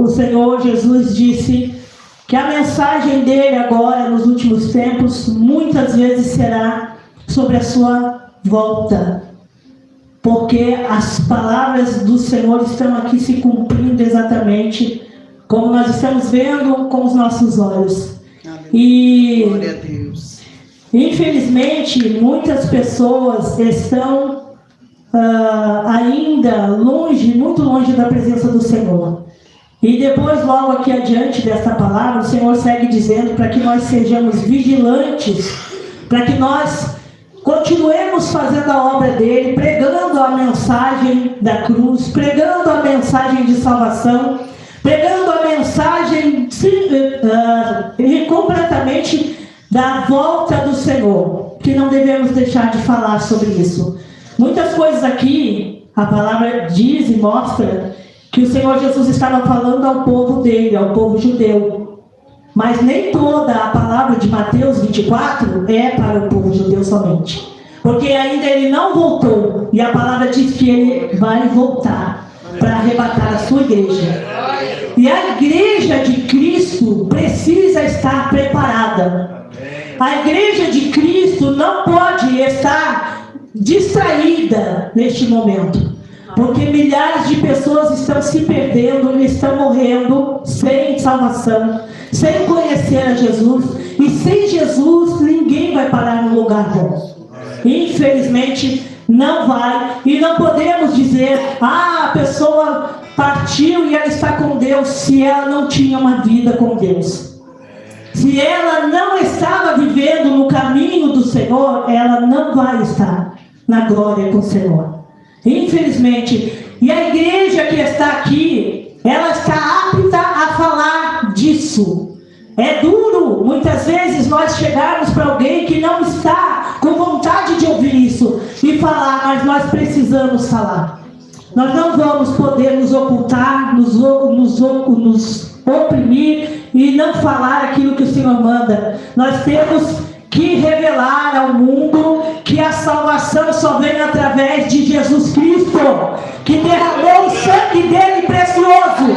o Senhor Jesus disse que a mensagem dele agora, nos últimos tempos, muitas vezes será sobre a sua volta. Porque as palavras do Senhor estão aqui se cumprindo exatamente como nós estamos vendo com os nossos olhos. E, glória a Deus. Infelizmente, muitas pessoas estão ainda longe, muito longe da presença do Senhor. E depois, logo aqui adiante desta palavra, o Senhor segue dizendo para que nós sejamos vigilantes, para que nós continuemos fazendo a obra dele, pregando a mensagem da cruz, pregando a mensagem de salvação, pregando a mensagem completamente da volta do Senhor, que não devemos deixar de falar sobre isso. Muitas coisas aqui, a palavra diz e mostra que o Senhor Jesus estava falando ao povo dele, ao povo judeu. Mas nem toda a palavra de Mateus 24 é para o povo judeu somente. Porque ainda ele não voltou. E a palavra diz que ele vai voltar para arrebatar a sua igreja. E a igreja de Cristo precisa estar preparada. A igreja de Cristo não pode estar distraída neste momento. Porque milhares de pessoas estão se perdendo, estão morrendo sem salvação, sem conhecer a Jesus. E sem Jesus ninguém vai parar no lugar bom. Infelizmente não vai. E não podemos dizer: a pessoa partiu e ela está com Deus, se ela não tinha uma vida com Deus. Se ela não estava vivendo no caminho do Senhor, ela não vai estar na glória com o Senhor. Infelizmente. E a igreja que está aqui, ela está apta a falar disso. É duro muitas vezes nós chegarmos para alguém que não está com vontade de ouvir isso e falar, mas nós precisamos falar. Nós não vamos poder nos ocultar, nos oprimir e não falar aquilo que o Senhor manda. Nós temos que revelar ao mundo que a salvação só vem através de Jesus Cristo, que derramou o sangue dele precioso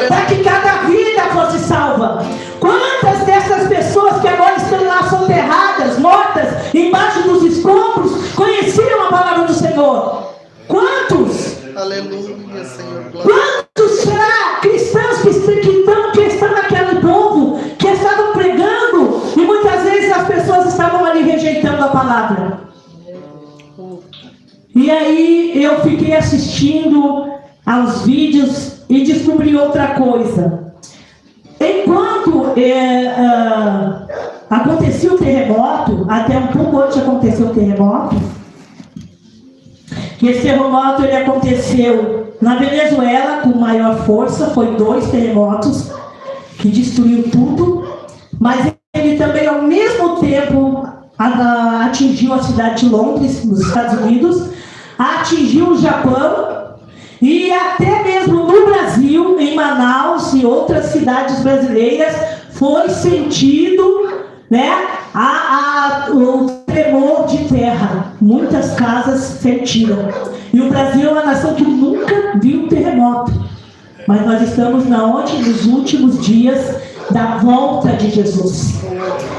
para que cada vida fosse salva. Quantas dessas pessoas que agora estão lá soterradas, mortas, embaixo dos escombros, conheciam a palavra do Senhor? Quantos? Aleluia, Senhor. Quantos será cristãos que estão naquele povo, que estavam pregando, e muitas vezes as pessoas estavam ali rejeitando a palavra? E aí eu fiquei assistindo aos vídeos e descobri outra coisa. Enquanto acontecia o terremoto, até um pouco antes de acontecer o terremoto, que esse terremoto ele aconteceu na Venezuela com maior força, foi 2 terremotos que destruiu tudo, mas ele também ao mesmo tempo atingiu a cidade de Londres, nos Estados Unidos, atingiu o Japão e até mesmo no Brasil, em Manaus e outras cidades brasileiras, foi sentido, o tremor de terra. Muitas casas sentiram. E o Brasil é uma nação que nunca viu um terremoto. Mas nós estamos nos últimos dias da volta de Jesus.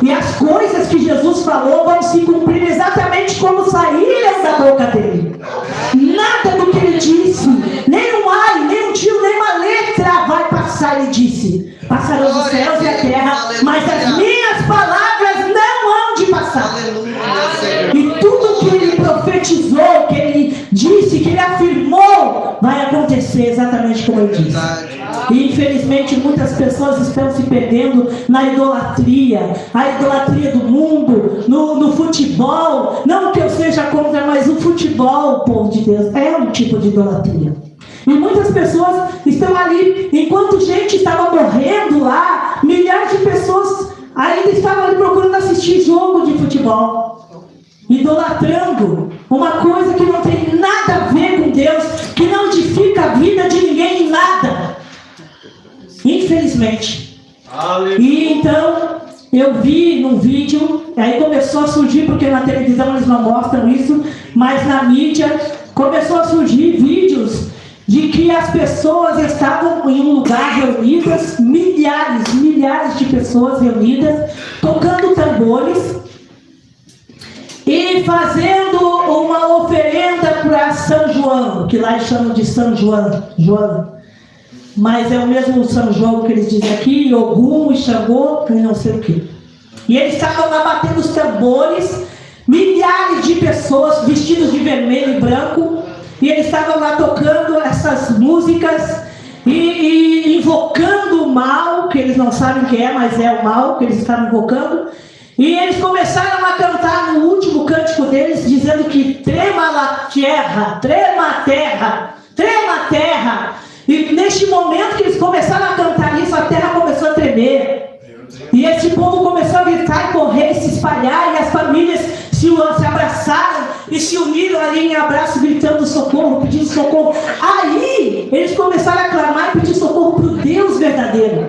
E as coisas que Jesus falou vão se cumprir exatamente como saíram da boca dele. Nada do que ele disse, nem um ai, nem um tio, nem uma letra vai passar, ele disse. Passarão os céus e a terra, mas as minhas palavras não hão de passar. E tudo que ele profetizou, que ele disse, que ele afirmou, vai acontecer exatamente como ele disse. E infelizmente muitas pessoas estão se perdendo na idolatria, a idolatria do mundo, no futebol. Não que eu seja contra, mas o futebol, povo de Deus, é um tipo de idolatria. E muitas pessoas estão ali, enquanto gente estava morrendo lá, milhares de pessoas ainda estavam ali procurando assistir jogo de futebol, idolatrando uma coisa que não tem nada a ver com Deus, que não edifica a vida de ninguém em nada. Infelizmente. E então eu vi num vídeo, aí começou a surgir, porque na televisão eles não mostram isso, mas na mídia começou a surgir vídeos de que as pessoas estavam em um lugar reunidas, milhares de pessoas reunidas, tocando tambores e fazendo uma oferenda para São João, que lá eles chamam de São João, mas é o mesmo São João que eles dizem aqui, Ogum e Xangô e não sei o que. E eles estavam lá batendo os tambores, milhares de pessoas vestidas de vermelho e branco, e eles estavam lá tocando essas músicas e invocando o mal, que eles não sabem o que é, mas é o mal que eles estavam invocando. E eles começaram a cantar no último cântico deles, dizendo que trema a terra, trema a terra, trema a terra. E neste momento que eles começaram a cantar isso, a terra começou a tremer. E esse povo começou a gritar e correr, se espalhar, e as famílias se abraçaram e se uniram ali em abraço, gritando socorro, pedindo socorro. Aí eles começaram a clamar e pedir socorro para o Deus verdadeiro.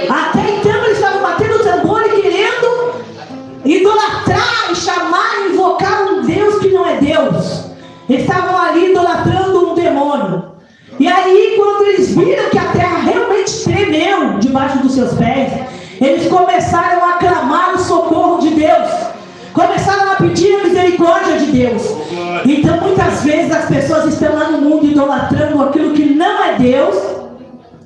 Até então eles estavam batendo o tambor e querendo idolatrar e chamar e invocar um Deus que não é Deus. Eles estavam ali idolatrando um demônio. E aí, quando eles viram que a terra realmente tremeu debaixo dos seus pés, eles começaram a clamar o socorro de Deus, começaram a pedir a misericórdia de Deus. Então muitas vezes as pessoas estão lá no mundo idolatrando aquilo que não é Deus,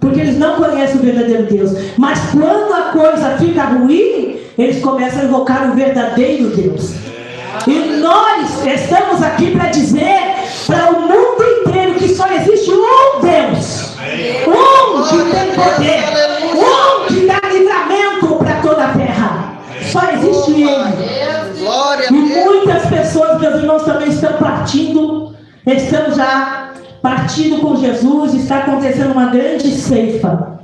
porque eles não conhecem o verdadeiro Deus. Mas quando a coisa fica ruim, eles começam a invocar o verdadeiro Deus. E nós estamos aqui para dizer para o mundo inteiro que só existe um Deus, um que tem poder, um que dá livramento para toda a terra. Só existe Ele. E muitas pessoas, meus irmãos, também estão partindo, estão já partindo com Jesus. Está acontecendo uma grande ceifa.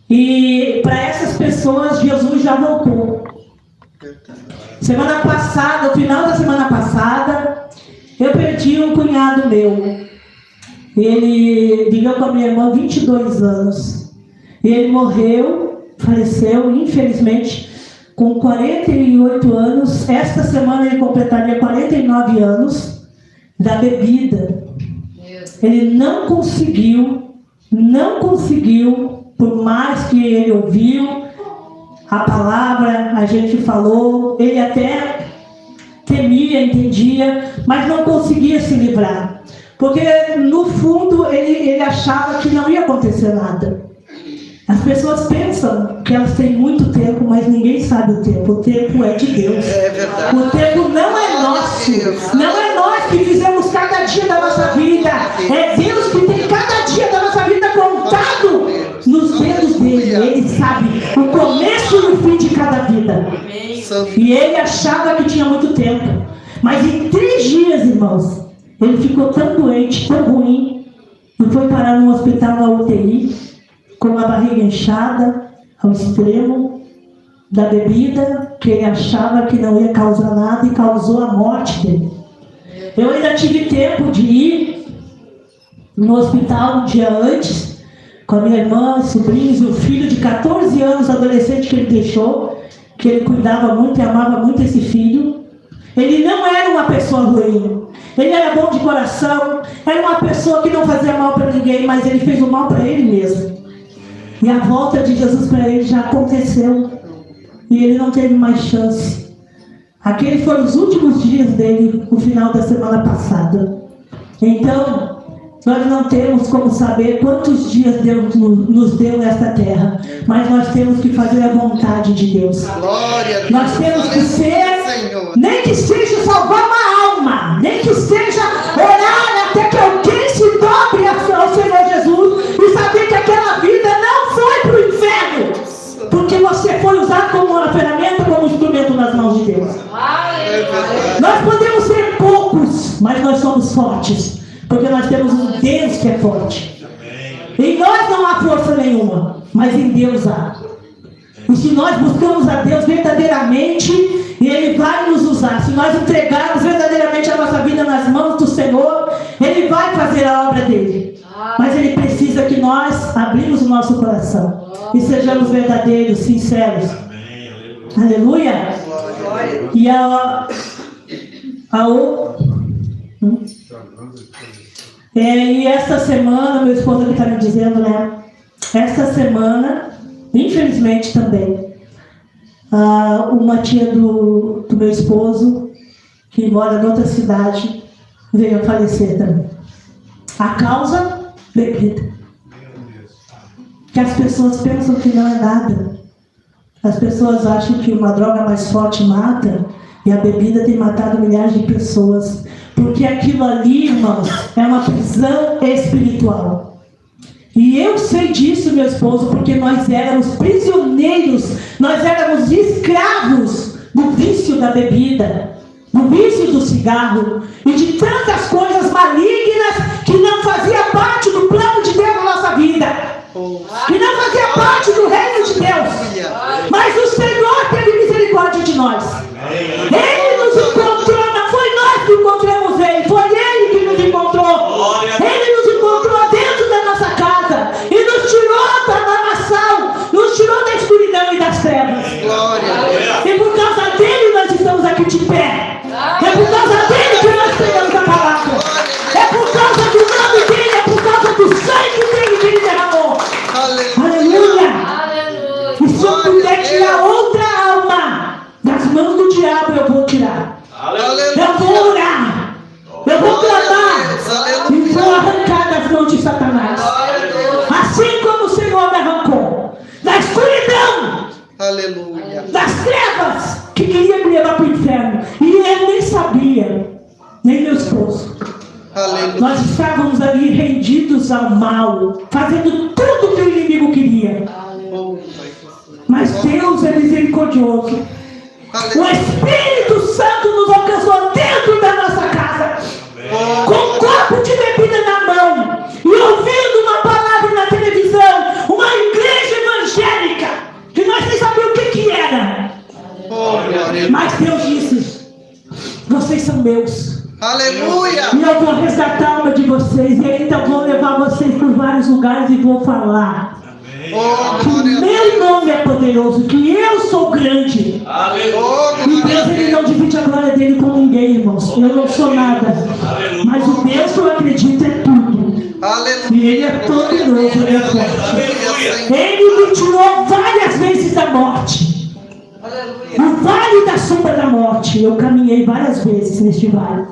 E para essas pessoas, Jesus já voltou. Semana passada, no final da semana passada, eu perdi um cunhado meu. Ele viveu com a minha irmã 22 anos. E ele morreu, faleceu, infelizmente, com 48 anos. Esta semana ele completaria 49 anos da bebida. Ele não conseguiu, por mais que ele ouviu a palavra, a gente falou, ele até temia, entendia, mas não conseguia se livrar. Porque no fundo ele achava que não ia acontecer nada. As pessoas pensam que elas têm muito tempo, mas ninguém sabe o tempo. O tempo é de Deus. É verdade. O tempo não é nosso. Não é nós que fizemos cada dia da nossa vida. É Deus que tem cada dia da nossa vida contado nos dedos dele. Ele sabe o começo e o fim de cada vida. E ele achava que tinha muito tempo. Mas em 3 dias, irmãos, ele ficou tão doente, tão ruim, e foi parar num hospital na UTI, com a barriga inchada ao extremo da bebida, que ele achava que não ia causar nada e causou a morte dele. Eu ainda tive tempo de ir no hospital um dia antes, com a minha irmã, sobrinhos e o filho de 14 anos, adolescente que ele deixou, que ele cuidava muito e amava muito esse filho. Ele não era uma pessoa ruim, ele era bom de coração, era uma pessoa que não fazia mal para ninguém, mas ele fez o mal para ele mesmo. E a volta de Jesus para ele já aconteceu. E ele não teve mais chance. Aqueles foram os últimos dias dele, no final da semana passada. Então, nós não temos como saber quantos dias Deus nos deu nesta terra. Mas nós temos que fazer a vontade de Deus. Nós temos que ser, nem que seja salvar uma alma, nem que seja orar até que alguém se dobre ao Senhor Jesus e saber que aquela vida não foi para o inferno, porque você foi usado como uma ferramenta, como um instrumento nas mãos de Deus. Nós podemos ser poucos, mas nós somos fortes, porque nós temos um Deus que é forte. Em nós não há força nenhuma, mas em Deus há. E se nós buscamos a Deus verdadeiramente, Ele vai nos usar. Se nós entregarmos verdadeiramente a nossa vida nas mãos do Senhor, Ele vai fazer a obra dele. Mas Ele precisa que nós abrimos o nosso coração e sejamos verdadeiros, sinceros. Aleluia. E E esta semana, meu esposo aqui está me dizendo, né? Esta semana, infelizmente também, uma tia do meu esposo, que mora em outra cidade, veio a falecer também. A causa, bebida. Que as pessoas pensam que não é nada. As pessoas acham que uma droga mais forte mata, e a bebida tem matado milhares de pessoas. Porque aquilo ali, irmãos, é uma prisão espiritual. E eu sei disso, meu esposo, porque nós éramos prisioneiros, nós éramos escravos do vício da bebida, do vício do cigarro e de tantas coisas malignas que não fazia parte do plano de Deus na nossa vida, que não fazia parte do reino de Deus. Mas o Senhor teve misericórdia de nós. Ele nos encontrou, não foi nós que encontramos Ele, foi Ele que nos encontrou. Ele nos encontrou dentro da nossa casa e nos tirou da lamaçal, nos tirou da escuridão e das trevas. E por causa dele nós estamos aqui de pé. É por causa dele que nós pregamos a palavra. É por causa do nome dele, é por causa do sangue dele que ele derramou. Aleluia. E se eu puder tirar outra alma das mãos do diabo, eu vou tirar. Eu vou orar. Eu vou clamar. E vou arrancar das mãos de Satanás. Assim como o Senhor me arrancou da escuridão, das trevas, que queria me levar para o inferno. E eu nem sabia, nem meu esposo. Nós estávamos ali rendidos ao mal, fazendo tudo que o inimigo queria. Mas Deus é misericordioso. O Espírito Santo nos alcançou dentro da nossa casa, com um copo de bebida na mão e ouvindo uma palavra na televisão, uma igreja evangélica que nós nem sabíamos o que era. Mas Deus disse: vocês são meus. Aleluia! E eu vou resgatar a alma de vocês. E ainda vou levar vocês por vários lugares e vou falar que meu nome é poderoso, que eu sou grande. E Deus, ele não divide a glória dele com ninguém, irmãos. Eu não sou nada. Mas o Deus que eu acredito é tudo. E ele é poderoso, ele é forte. Ele me tirou várias vezes da morte. No vale da sombra da morte. Eu caminhei várias vezes neste vale.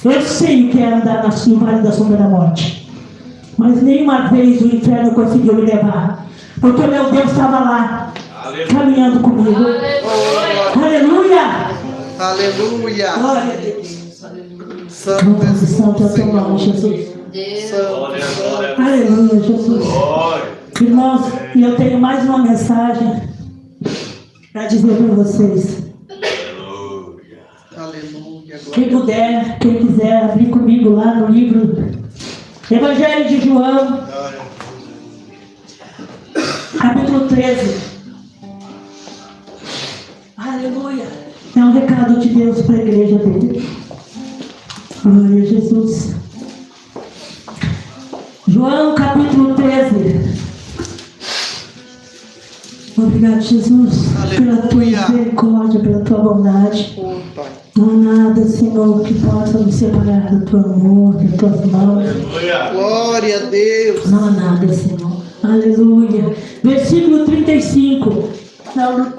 Eu sei o que é andar no vale da sombra da morte. Mas nenhuma vez o inferno conseguiu me levar. Porque o meu Deus estava lá, caminhando comigo. Aleluia! Aleluia! Glória a Deus. Santo é o teu nome, Jesus. Aleluia, Jesus. Irmãos, e eu tenho mais uma mensagem para dizer para vocês. Quem puder, quem quiser abrir comigo lá no livro Evangelho de João, capítulo 13. Aleluia. É um recado de Deus para a igreja dele. Glória a Jesus. João, capítulo 13. Obrigado, Jesus, pela tua misericórdia, pela tua bondade. Não há nada, Senhor, que possa nos separar do teu amor, das tuas mãos. Glória a Deus. Não há nada, Senhor. Aleluia. Versículo 35. Não,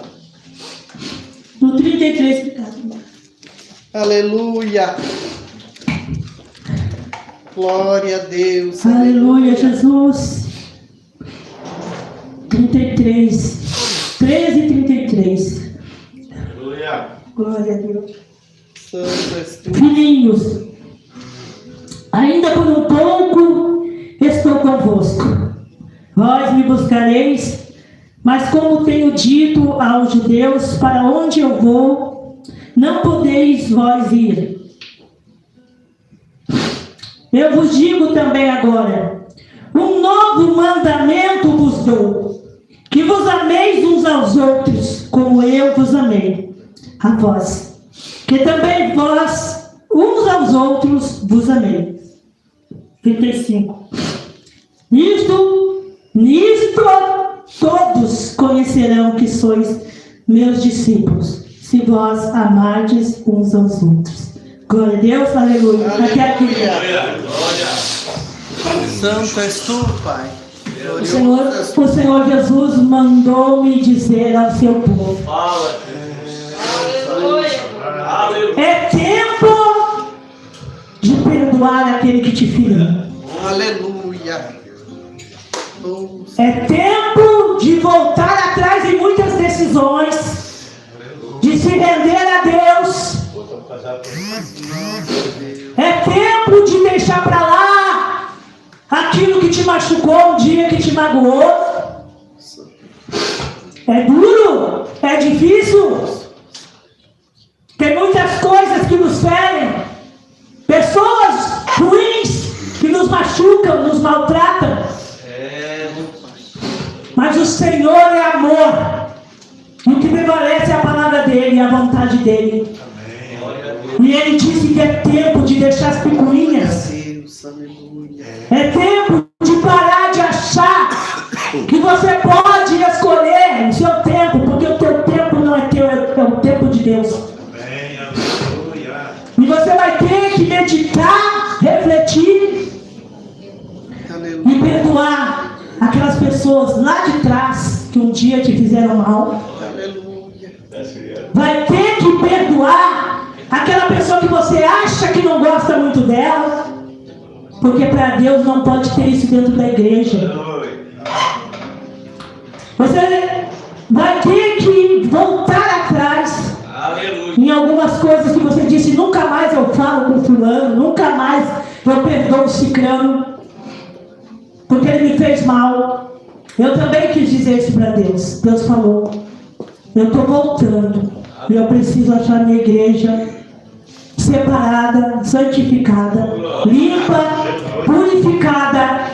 no 33. Aleluia. Glória a Deus. Aleluia, Jesus. 33. 13 e 33. Aleluia. Glória a Deus. Santo és tu. Filhinhos, ainda por um pouco estou convosco. Vós me buscareis, mas como tenho dito aos judeus, para onde eu vou, não podeis vós ir. Eu vos digo também agora, um novo mandamento vos dou, que vos ameis uns aos outros, como eu vos amei a vós. Que também vós, uns aos outros, vos amei. 35. Nisto todos conhecerão que sois meus discípulos, se vós amardes uns aos outros. Glória a Deus, aleluia. Até aqui. Santo és tu, Pai. O Senhor Jesus mandou-me dizer ao seu povo: é tempo de perdoar aquele que te feriu. Aleluia. É tempo de voltar atrás em muitas decisões, de se render a Deus. É tempo de deixar para lá aquilo que te machucou um dia, que te magoou. É duro, é difícil. Tem muitas coisas que nos ferem, pessoas ruins que nos machucam, nos maltratam. Mas o Senhor é amor. E o que prevalece é a palavra dele, a vontade dele. E ele disse que é tempo de deixar as picuinhas. É tempo de parar de achar que você pode escolher o seu tempo, porque o teu tempo não é teu, é o tempo de Deus. E você vai ter que meditar, refletir e perdoar aquelas pessoas lá de trás que um dia te fizeram mal. Vai ter que perdoar aquela pessoa que você acha que não gosta muito dela, porque para Deus não pode ter isso dentro da igreja. Você vai ter que voltar atrás em algumas coisas que você disse: nunca mais eu falo com fulano, nunca mais eu perdoo o cicrano, porque ele me fez mal. Eu também quis dizer isso para Deus. Deus falou: eu estou voltando e eu preciso achar minha igreja separada, santificada, limpa, purificada.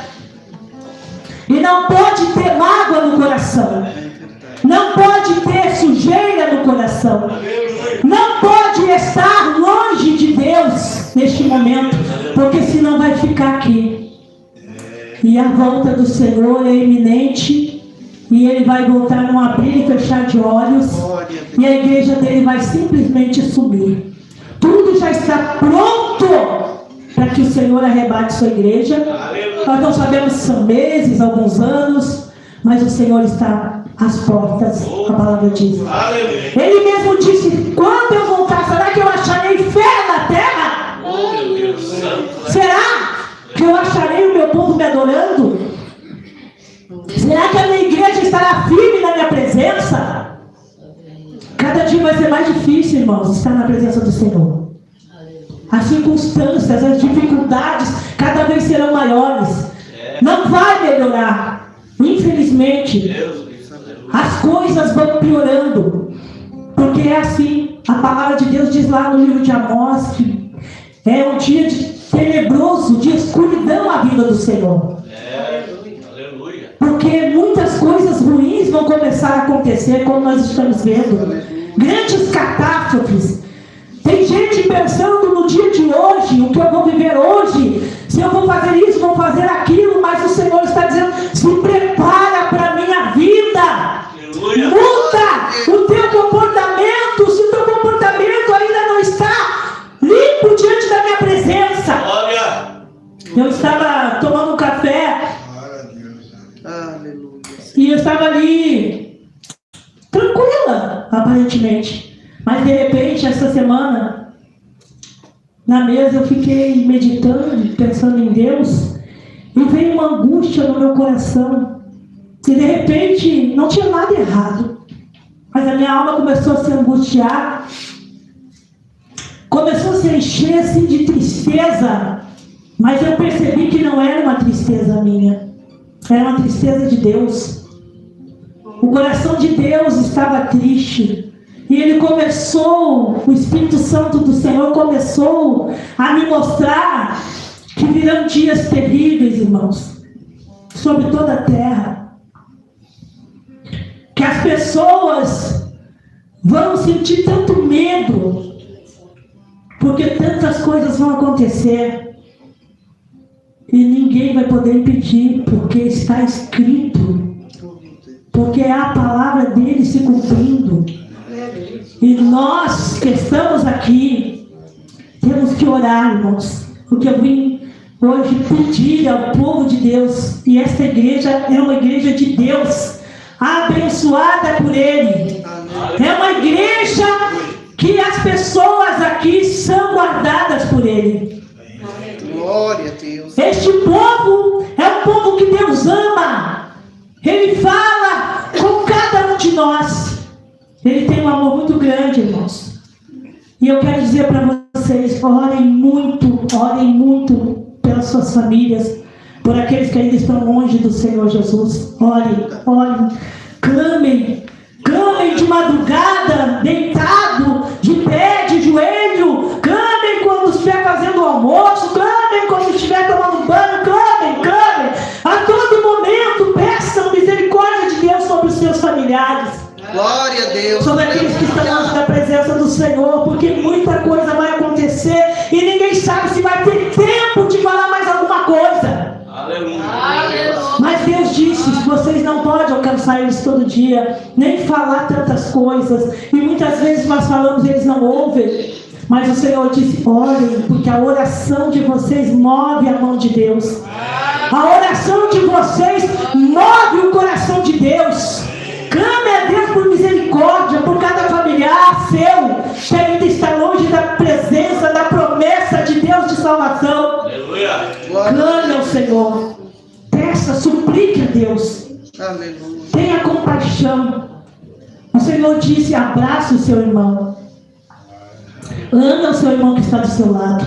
E não pode ter mágoa no coração, não pode ter sujeira no coração, não pode estar longe de Deus neste momento, porque senão vai ficar aqui. E a volta do Senhor é iminente, e Ele vai voltar num abrir e fechar de olhos, e a igreja dele vai simplesmente sumir. Tudo já está pronto para que o Senhor arrebate sua igreja. Nós não sabemos se são meses, alguns anos, mas o Senhor está às portas, a palavra diz. Ele mesmo disse: quando eu voltar, será que eu acharei fé na terra? Será que eu acharei o meu povo me adorando? Será que a minha igreja estará firme na minha presença? Cada dia vai ser mais difícil, irmãos, estar na presença do Senhor. As circunstâncias, as dificuldades cada vez serão maiores. Não vai melhorar. Infelizmente, as coisas vão piorando, porque é assim. A palavra de Deus diz lá no livro de Amós que é um dia tenebroso, de escuridão a vida do Senhor. Porque muitas coisas ruins vão começar a acontecer, como nós estamos vendo. Grandes catástrofes. Tem gente pensando no dia de hoje, o que eu vou viver hoje, se eu vou fazer isso, vou fazer aquilo, mas o Senhor está dizendo: se prepara para a minha vida. Muda o teu comportamento. Se o teu comportamento ainda não está limpo diante da minha presença. Eu estava tomando um café e eu estava ali tranquila, aparentemente. Mas de repente, essa semana, na mesa eu fiquei meditando, pensando em Deus, e veio uma angústia no meu coração. E de repente, não tinha nada errado, mas a minha alma começou a se angustiar, começou a se encher assim de tristeza, mas eu percebi que não era uma tristeza minha, era uma tristeza de Deus. O coração de Deus estava triste. E Ele começou, o Espírito Santo do Senhor começou a me mostrar que virão dias terríveis, irmãos, sobre toda a terra. Que as pessoas vão sentir tanto medo, porque tantas coisas vão acontecer. E ninguém vai poder impedir, porque está escrito. Porque é a palavra dele se cumprindo. E nós que estamos aqui, temos que orar, irmãos. Porque eu vim hoje pedir ao povo de Deus, e esta igreja é uma igreja de Deus, abençoada por Ele. É uma igreja que as pessoas aqui são guardadas por Ele. Glória a Deus. Este povo é um povo que Deus ama. Ele fala com cada um de nós. Ele tem um amor muito grande, irmãos. E eu quero dizer para vocês, orem muito pelas suas famílias, por aqueles que ainda estão longe do Senhor Jesus. Orem, clamem de madrugada, deitado, de pé, de joelho, clamem quando estiver fazendo o almoço, clamem quando estiver tomando banho, clamem, a todo momento peçam misericórdia de Deus sobre os seus familiares. Glória a Deus. Sobre aqueles que estão longe da presença do Senhor, porque muita coisa vai acontecer e ninguém sabe se vai ter tempo de falar mais alguma coisa. Aleluia. Mas Deus disse, vocês não podem alcançar eles todo dia, nem falar tantas coisas, e muitas vezes nós falamos e eles não ouvem. Mas o Senhor disse, orem, porque a oração de vocês move a mão de Deus. A oração de vocês move o coração de Deus. Clame a Deus por misericórdia, por cada familiar seu, que ainda está longe da presença, da promessa de Deus de salvação. Aleluia. Clame ao Senhor. Peça, suplique a Deus. Aleluia. Tenha compaixão. O Senhor disse, abraça o seu irmão. Ame o seu irmão que está do seu lado.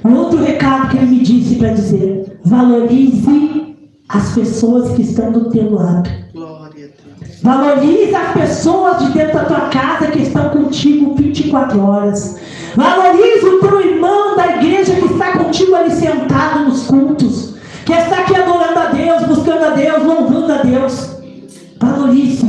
Outro recado que ele me disse para dizer, valorize as pessoas que estão do teu lado. Glória a Deus. Valorize as pessoas de dentro da tua casa que estão contigo 24 horas. Valorize o teu irmão da igreja que está contigo ali sentado nos cultos, que está aqui adorando a Deus, buscando a Deus, louvando a Deus. Valorize.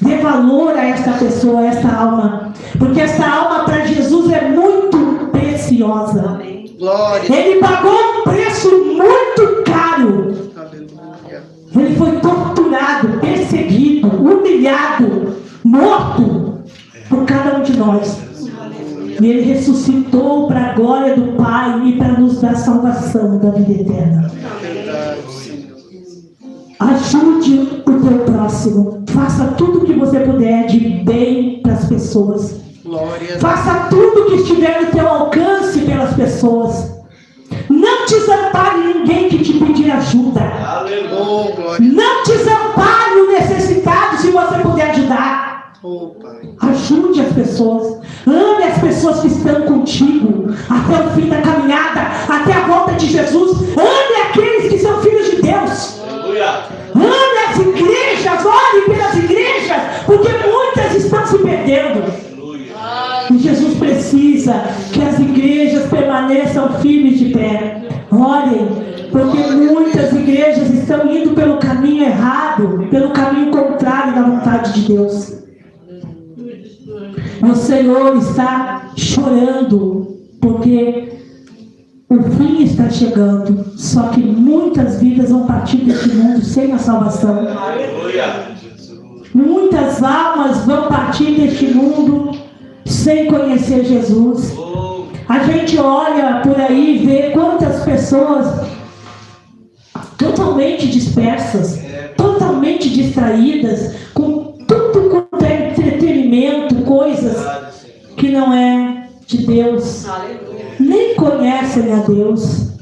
Dê valor a esta pessoa, a esta alma. Porque esta alma para Jesus é muito preciosa. Glória. Ele pagou um preço muito caro. Aleluia. Ele foi torturado, perseguido, humilhado, morto por cada um de nós. E ele ressuscitou para a glória do Pai e para nos dar salvação da vida eterna. Verdade, Senhor. Ajude o teu próximo. Faça tudo o que você puder de bem para as pessoas. Glória a Deus. Faça tudo o que estiver no teu alcance pelas pessoas. Não desampare ninguém que te pedir ajuda. Oh, glória. Não desampare o necessitado se você puder ajudar. Oh, Pai. Ajude as pessoas. Ame as pessoas que estão contigo até o fim da caminhada, até a volta de Jesus. Ame aqueles que são filhos de Deus. Aleluia. Ame as igrejas. Ore pelas igrejas, porque muitas estão se perdendo. Aleluia. E Jesus precisa que as igrejas permaneçam firmes de pé. Orem, porque muitas igrejas estão indo pelo caminho errado, pelo caminho contrário da vontade de Deus. O Senhor está chorando, porque o fim está chegando. Só que muitas vidas vão partir deste mundo sem a salvação. Aleluia. Muitas almas vão partir deste mundo sem conhecer Jesus. A gente olha por aí e vê quantas pessoas totalmente dispersas, totalmente distraídas, com tudo quanto é entretenimento, coisas que não é de Deus. Nem conhecem a Deus,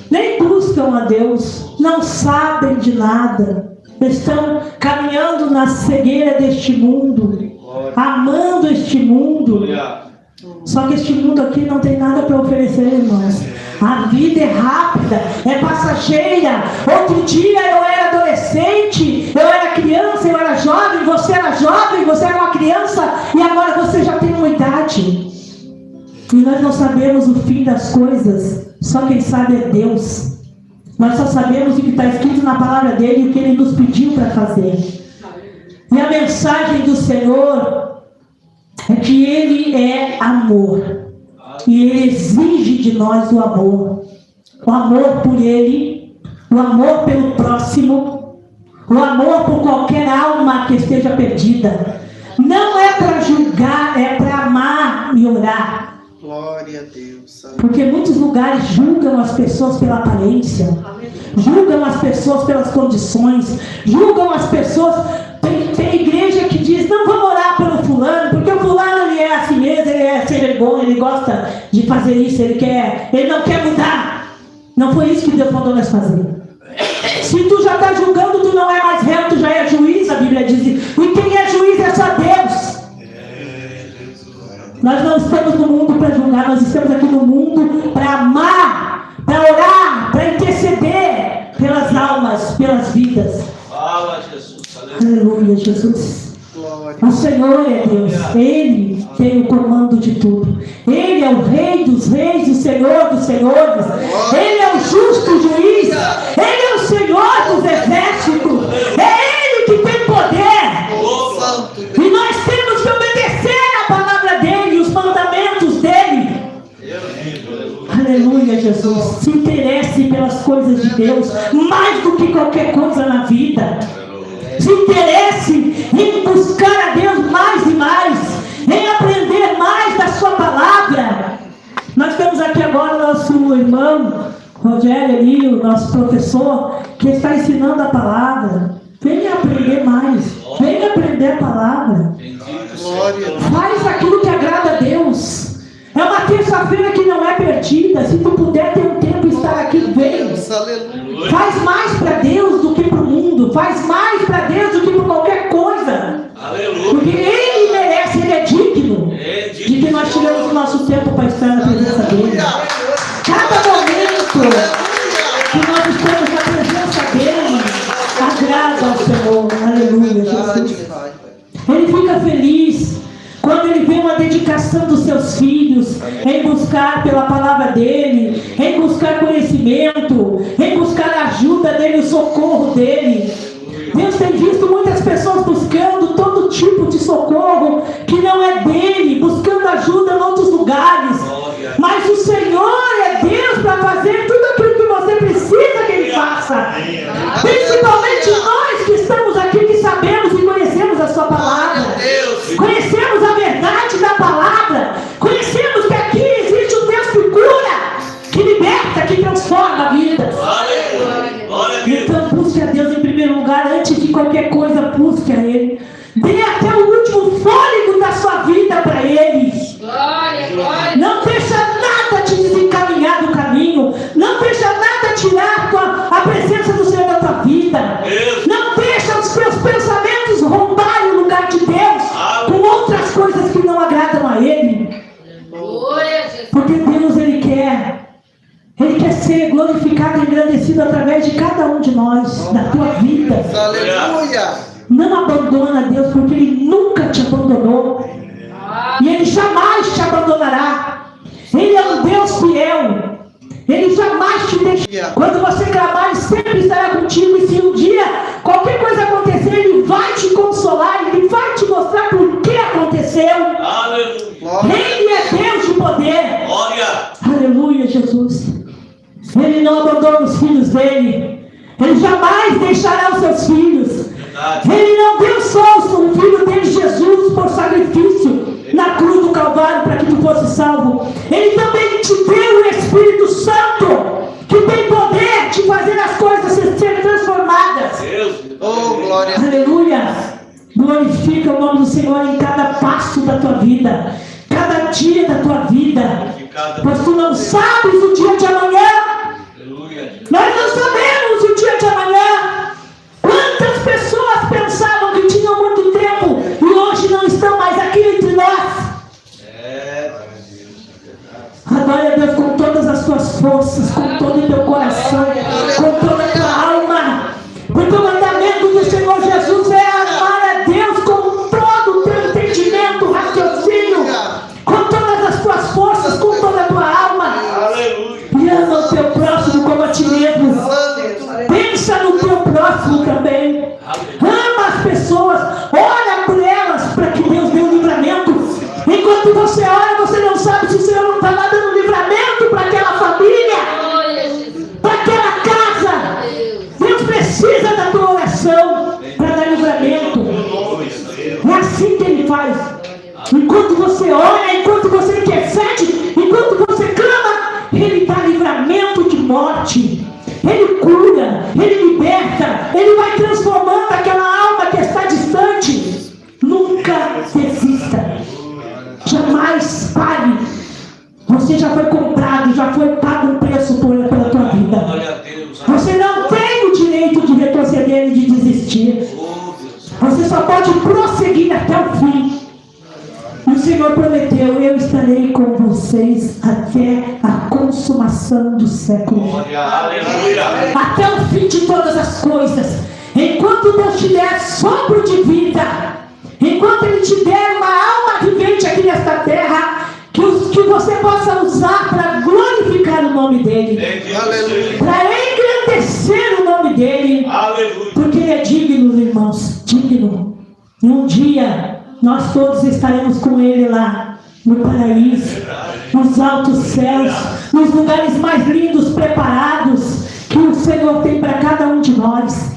nem buscam a Deus, não sabem de nada. Estão caminhando na cegueira deste mundo, amando este mundo. Só que este mundo aqui não tem nada para oferecer, irmãos. A vida é rápida, é passageira. Outro dia eu era adolescente, eu era criança, eu era jovem, você era uma criança, e agora você já tem uma idade. E nós não sabemos o fim das coisas, só quem sabe é Deus. Nós só sabemos o que está escrito na palavra dele e o que ele nos pediu para fazer. E a mensagem do Senhor é que ele é amor. E ele exige de nós o amor. O amor por ele, o amor pelo próximo, o amor por qualquer alma que esteja perdida. Não é para julgar, é para amar e orar. Glória a Deus. Porque muitos lugares julgam as pessoas pela aparência, julgam as pessoas pelas condições, julgam as pessoas. Tem igreja que diz: não vamos orar pelo fulano, porque o fulano ele é assim mesmo, ele é sem vergonha, ele gosta de fazer isso, ele não quer mudar. Não foi isso que Deus mandou nós fazer. Se tu já está julgando, tu não é mais réu, tu já é juiz, a Bíblia diz. E quem é juiz é só Deus. Nós não estamos no mundo para julgar, nós estamos aqui no mundo para amar, para orar, para interceder pelas almas, pelas vidas. Fala, Jesus. Aleluia, Jesus. Glória. O Senhor é Deus, Ele tem o comando de tudo. Ele é o Rei dos reis, o Senhor dos senhores. Ele é o justo juiz. Ele é o Senhor dos exércitos. É Ele que tem poder. Santo E nós temos que obedecer a palavra dEle, os mandamentos dEle. Aleluia, Jesus. Se interesse pelas coisas de Deus mais do que qualquer coisa na vida. Se interesse em buscar a Deus mais e mais, em aprender mais da sua palavra. Nós temos aqui agora o nosso irmão Rogério ali, o nosso professor, que está ensinando a palavra. Venha aprender mais, venha aprender a palavra. Glória. Faz aquilo que agrada a Deus. É uma terça-feira que não é perdida. Se tu puder ter um tempo e estar aqui, vem. Aleluia. Faz mais para Deus do que para o mundo. Faz mais para Deus do que por qualquer coisa. Porque Ele merece, Ele é digno de que nós tiremos o nosso tempo para estar na presença dEle. Cada momento que nós estamos na presença dEle agrada ao Senhor. Aleluia, Jesus. Ele fica feliz quando ele vê uma dedicação dos seus filhos em buscar pela palavra dele, em buscar conhecimento, em buscar a ajuda dele, o socorro dele. Deus tem visto muitas pessoas buscando todo tipo de socorro que não é dele, buscando ajuda em outros lugares. Mas o Senhor é Deus para fazer tudo aquilo que você precisa que Ele faça. Principalmente nós que estamos aqui, que sabemos e conhecemos a sua palavra. Conhecemos a verdade da palavra. Conhecemos que aqui existe um Deus que cura, que liberta, que transforma vidas. Então busque a Deus em primeiro lugar. Antes de qualquer coisa, busque a Ele. Dê até o último fôlego da sua vida para Ele. Não deixa nada te desencaminhar do caminho. Não deixa nada tirar a presença do Senhor da tua vida. Não deixa os teus pensamentos roubarem o lugar de Deus com outras coisas que não agradam a Ele. Porque Deus, Ele quer ser glorificado e engrandecido através de cada um de nós, da tua vida. Aleluia. Não abandona Deus, porque Ele nunca te abandonou. E Ele jamais te abandonará. Ele é um Deus fiel. Ele jamais te deixará. Quando você clamar, Ele sempre estará contigo. E se um dia qualquer coisa acontecer, Ele vai te consolar. Ele vai te mostrar por que aconteceu. Ele é Deus de poder. Aleluia, Jesus. Ele não abandona os filhos dele. Ele jamais deixará os seus filhos. Ele não deu só o filho dele, Jesus, por sacrifício na cruz do Calvário para que tu fosse salvo. Ele também te deu o Espírito Santo, que tem poder de fazer as coisas serem transformadas. Oh, glória. Aleluia. Glorifica o nome do Senhor em cada passo da tua vida, cada dia da tua vida, pois tu não sabes o dia de amanhã. Nós não sabemos o dia de amanhã. Quantas pessoas pensavam que tinham muito tempo e hoje não estão mais aqui entre nós? Adore a Deus com todas as tuas forças, com todo o teu coração, com toda a tua alma. Porque o mandamento do Senhor Jesus é amar a Deus com todo o teu entendimento, raciocínio, com todas as tuas forças, com toda a tua alma. E ama o teu próximo como a ti mesmo. Pensa no teu próximo também. Ama as pessoas. Ora por elas para que Deus dê um livramento. Enquanto você ora, você não sabe se o Senhor não está lá dando livramento para aquela família, para aquela casa. Deus precisa da tua oração para dar livramento. É assim que Ele faz. Enquanto você ora, enquanto você intercede, enquanto Ele cura, Ele liberta, Ele vai transformando aquela alma que está distante. Nunca desista, jamais pare. Você já foi comprado, já foi pago um preço pela tua vida. Você não tem o direito de retroceder e de desistir. Você só pode prosseguir até o fim. O Senhor prometeu: eu estarei com vocês até a consumação do século. Até o fim de todas as coisas. Enquanto Deus te der sopro de vida, enquanto Ele te der uma alma vivente aqui nesta terra, que você possa usar para glorificar o nome dEle, para engrandecer o nome dEle, porque Ele é digno, irmãos, digno. E um dia nós todos estaremos com Ele lá no paraíso, nos altos céus, nos lugares mais lindos preparados que o Senhor tem para cada um de nós.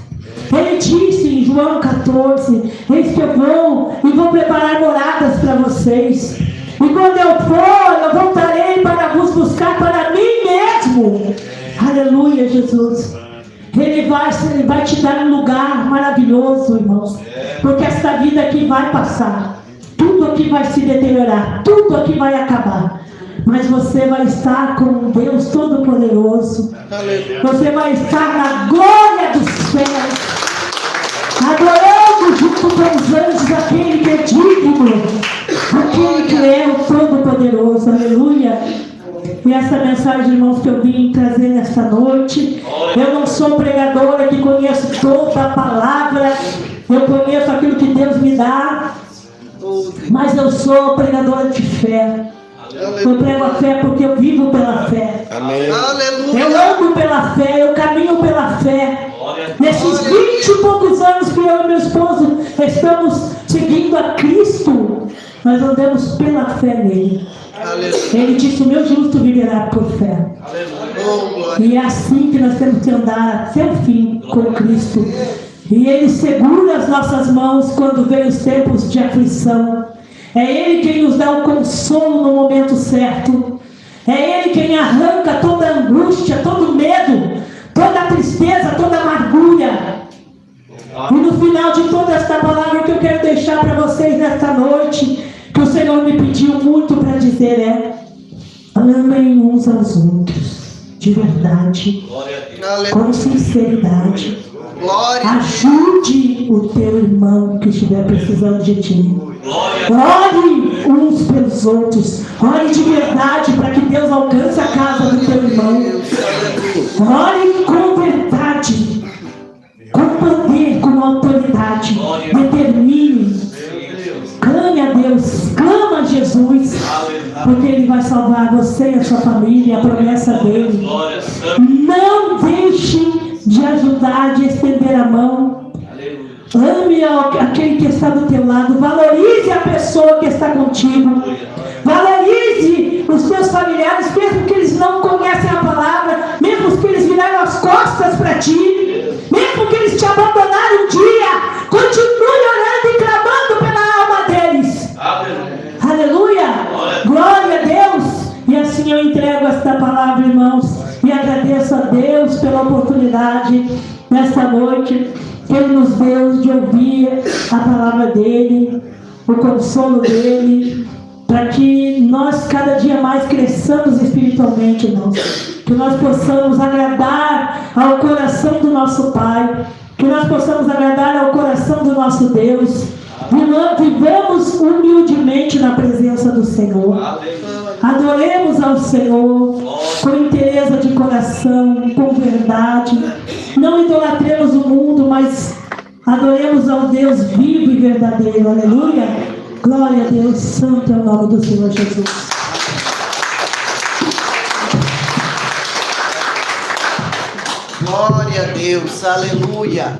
Ele disse em João 14: eis que eu vou preparar moradas para vocês. E quando eu for, eu voltarei para vos buscar para mim mesmo. Aleluia, Jesus. Ele vai te dar um lugar maravilhoso, irmãos. Porque esta vida aqui vai passar. Tudo aqui vai se deteriorar. Tudo aqui vai acabar. Mas você vai estar com Deus Todo-Poderoso. Você vai estar na glória dos céus, adorando junto com os anjos aquele que é digno, aquele que é o Todo-Poderoso. Aleluia. E essa mensagem, irmãos, que eu vim trazer nesta noite, eu não sou pregadora que conheço toda a palavra, eu conheço aquilo que Deus me dá, mas eu sou pregadora de fé. Eu prego a fé porque eu vivo pela fé. Amém. Eu ando pela fé, eu caminho pela fé. Nesses 20 e poucos anos que eu e meu esposo estamos seguindo a Cristo, nós andamos pela fé nele. Ele disse: o meu justo viverá por fé. E é assim que nós temos que andar até o fim com Cristo. E Ele segura as nossas mãos quando vem os tempos de aflição. É Ele quem nos dá o consolo no momento certo. É Ele quem arranca toda a angústia, todo o medo, toda a tristeza, toda a amargura. E no final de toda esta palavra que eu quero deixar para vocês nesta noite, que o Senhor me pediu muito para dizer, é: amem uns aos outros, de verdade, com sinceridade. Ajude o teu irmão que estiver precisando de ti. Ore uns pelos outros. Ore de verdade para que Deus alcance a casa do teu irmão. Ore com verdade, com poder, com autoridade. Determine. Clame a Deus, clama a Jesus, porque Ele vai salvar você e a sua família, a promessa dele. Não deixe de ajudar, de estender a mão. Ame aquele que está do teu lado. Valorize a pessoa que está contigo. Valorize os teus familiares, mesmo que eles não conhecem a palavra, mesmo que eles viraram as costas para ti, mesmo que eles te abandonaram um dia. Continue orando e clamando pela alma deles. Aleluia. Glória a Deus. E assim eu entrego esta palavra, irmãos, e agradeço a Deus pela oportunidade nesta noite que Ele nos deu de ouvir a palavra dEle, o consolo dEle, para que nós cada dia mais cresçamos espiritualmente, irmãos. Que nós possamos agradar ao coração do nosso Pai, que nós possamos agradar ao coração do nosso Deus, e vivamos humildemente na presença do Senhor. Adoremos ao Senhor com inteireza de coração, com verdade. Não idolatremos o mundo, mas adoremos ao Deus vivo e verdadeiro. Aleluia. Glória a Deus. Santo é o nome do Senhor Jesus. Glória a Deus. Aleluia.